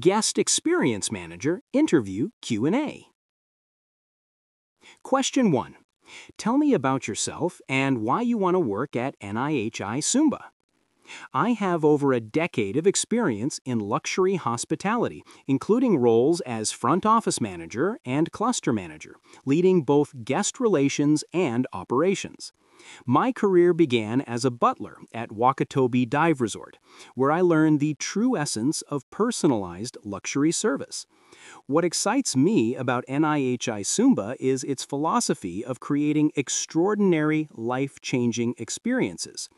Guest Experience Manager Interview Q&A. Question 1. Tell me about yourself and why you want to work at NIHI Sumba. I have over a decade of experience in luxury hospitality, including roles as front office manager and cluster manager, leading both guest relations and operations. My career began as a butler at Wakatobi Dive Resort, where I learned the true essence of personalized luxury service. What excites me about NIHI Sumba is its philosophy of creating extraordinary, life-changing experiences.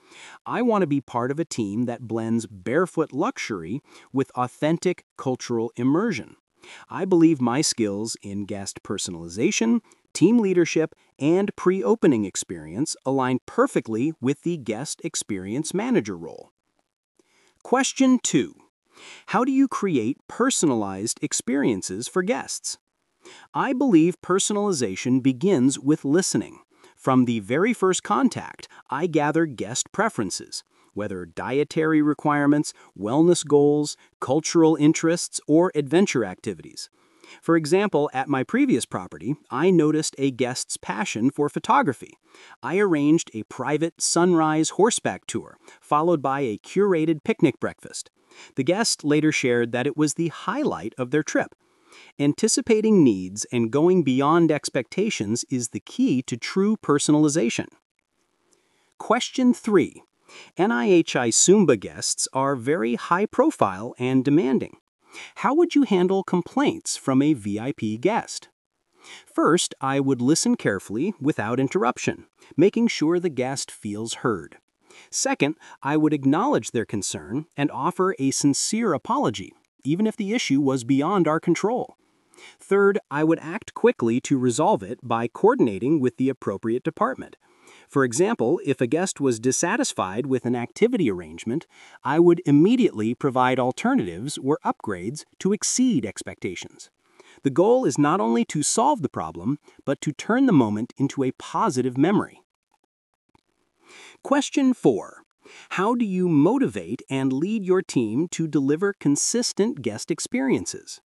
I want to be part of a team that blends barefoot luxury with authentic cultural immersion. I believe my skills in guest personalization, team leadership, and pre-opening experience align perfectly with the Guest Experience Manager role. Question 2. How do you create personalized experiences for guests? I believe personalization begins with listening. From the very first contact, I gather guest preferences, whether dietary requirements, wellness goals, cultural interests, or adventure activities. For example, at my previous property, I noticed a guest's passion for photography. I arranged a private sunrise horseback tour, followed by a curated picnic breakfast. The guest later shared that it was the highlight of their trip. Anticipating needs and going beyond expectations is the key to true personalization. Question 3. NIHI Sumba guests are very high profile and demanding. How would you handle complaints from a VIP guest? First, I would listen carefully without interruption, making sure the guest feels heard. Second, I would acknowledge their concern and offer a sincere apology, even if the issue was beyond our control. Third, I would act quickly to resolve it by coordinating with the appropriate department. For example, if a guest was dissatisfied with an activity arrangement, I would immediately provide alternatives or upgrades to exceed expectations. The goal is not only to solve the problem, but to turn the moment into a positive memory. Question 4. How do you motivate and lead your team to deliver consistent guest experiences?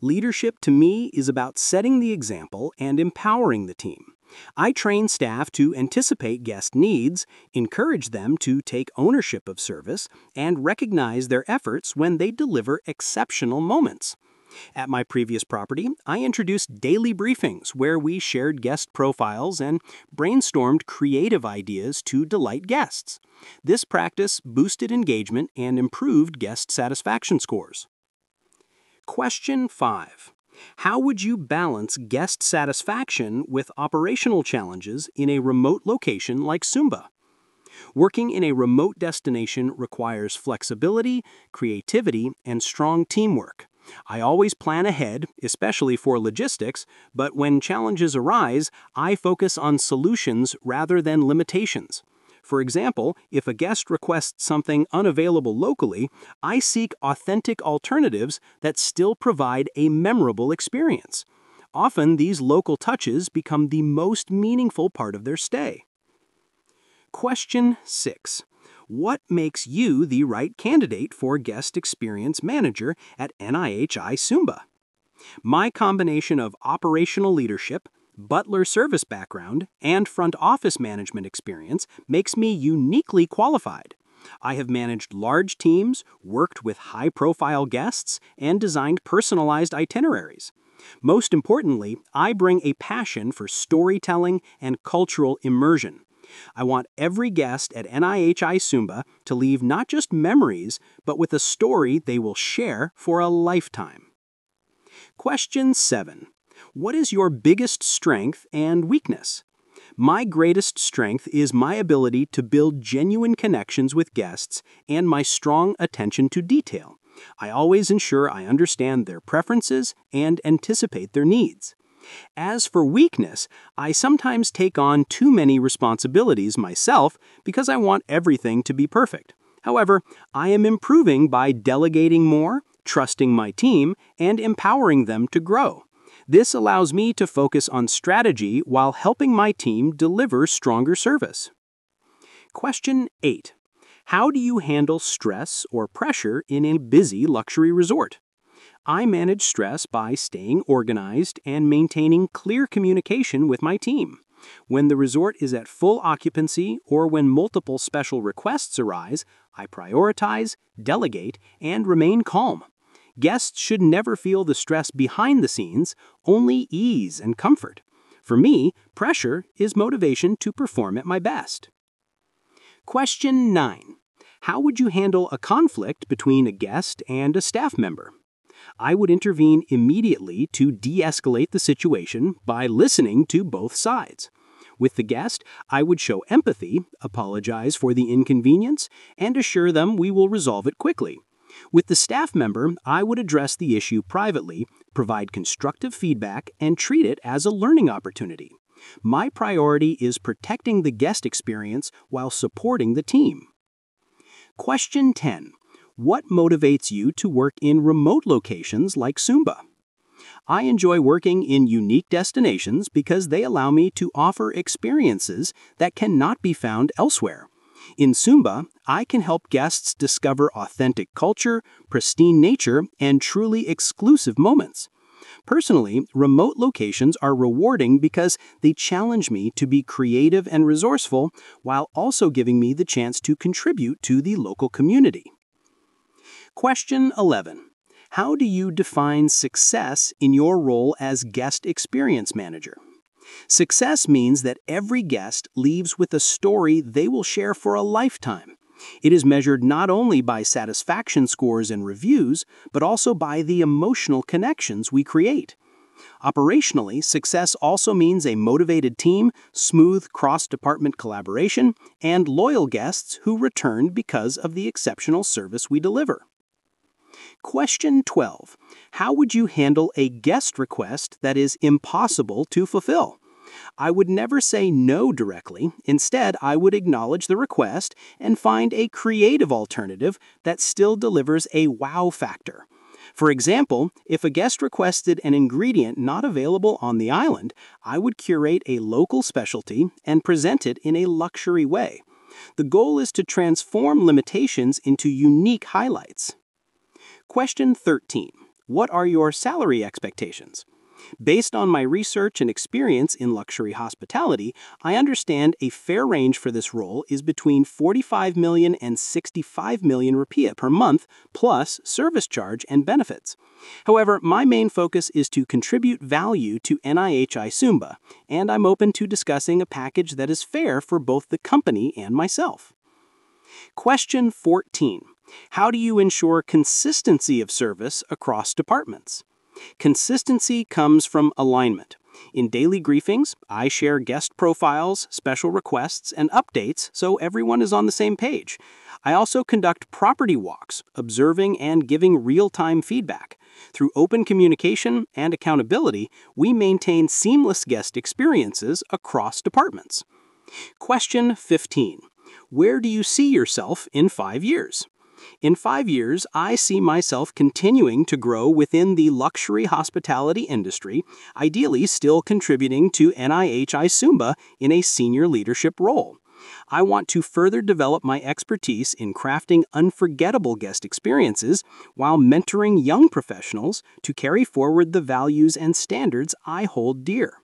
Leadership to me is about setting the example and empowering the team. I train staff to anticipate guest needs, encourage them to take ownership of service, and recognize their efforts when they deliver exceptional moments. At my previous property, I introduced daily briefings where we shared guest profiles and brainstormed creative ideas to delight guests. This practice boosted engagement and improved guest satisfaction scores. Question 5. How would you balance guest satisfaction with operational challenges in a remote location like Sumba? Working in a remote destination requires flexibility, creativity, and strong teamwork. I always plan ahead, especially for logistics, but when challenges arise, I focus on solutions rather than limitations. For example, if a guest requests something unavailable locally, I seek authentic alternatives that still provide a memorable experience. Often, these local touches become the most meaningful part of their stay. Question 6. What makes you the right candidate for Guest Experience Manager at NIHI Sumba? My combination of operational leadership, butler service background, and front office management experience makes me uniquely qualified. I have managed large teams, worked with high-profile guests, and designed personalized itineraries. Most importantly, I bring a passion for storytelling and cultural immersion. I want every guest at NIHI Sumba to leave not just memories, but with a story they will share for a lifetime. Question 7. What is your biggest strength and weakness? My greatest strength is my ability to build genuine connections with guests and my strong attention to detail. I always ensure I understand their preferences and anticipate their needs. As for weakness, I sometimes take on too many responsibilities myself because I want everything to be perfect. However, I am improving by delegating more, trusting my team, and empowering them to grow. This allows me to focus on strategy while helping my team deliver stronger service. Question 8. How do you handle stress or pressure in a busy luxury resort? I manage stress by staying organized and maintaining clear communication with my team. When the resort is at full occupancy or when multiple special requests arise, I prioritize, delegate, and remain calm. Guests should never feel the stress behind the scenes, only ease and comfort. For me, pressure is motivation to perform at my best. Question 9. How would you handle a conflict between a guest and a staff member? I would intervene immediately to de-escalate the situation by listening to both sides. With the guest, I would show empathy, apologize for the inconvenience, and assure them we will resolve it quickly. With the staff member, I would address the issue privately, provide constructive feedback, and treat it as a learning opportunity. My priority is protecting the guest experience while supporting the team. Question 10. What motivates you to work in remote locations like Sumba? I enjoy working in unique destinations because they allow me to offer experiences that cannot be found elsewhere. In Sumba, I can help guests discover authentic culture, pristine nature, and truly exclusive moments. Personally, remote locations are rewarding because they challenge me to be creative and resourceful while also giving me the chance to contribute to the local community. Question 11. How do you define success in your role as guest experience manager? Success means that every guest leaves with a story they will share for a lifetime. It is measured not only by satisfaction scores and reviews, but also by the emotional connections we create. Operationally, success also means a motivated team, smooth cross-department collaboration, and loyal guests who return because of the exceptional service we deliver. Question 12. How would you handle a guest request that is impossible to fulfill? I would never say no directly. Instead, I would acknowledge the request and find a creative alternative that still delivers a wow factor. For example, if a guest requested an ingredient not available on the island, I would curate a local specialty and present it in a luxury way. The goal is to transform limitations into unique highlights. Question 13. What are your salary expectations? Based on my research and experience in luxury hospitality, I understand a fair range for this role is between 45 million and 65 million rupiah per month, plus service charge and benefits. However, my main focus is to contribute value to NIHI Sumba, and I'm open to discussing a package that is fair for both the company and myself. Question 14. How do you ensure consistency of service across departments? Consistency comes from alignment. In daily briefings, I share guest profiles, special requests, and updates so everyone is on the same page. I also conduct property walks, observing and giving real-time feedback. Through open communication and accountability, we maintain seamless guest experiences across departments. Question 15. Where do you see yourself in 5 years? In 5 years, I see myself continuing to grow within the luxury hospitality industry, ideally still contributing to NIHI Sumba in a senior leadership role. I want to further develop my expertise in crafting unforgettable guest experiences while mentoring young professionals to carry forward the values and standards I hold dear.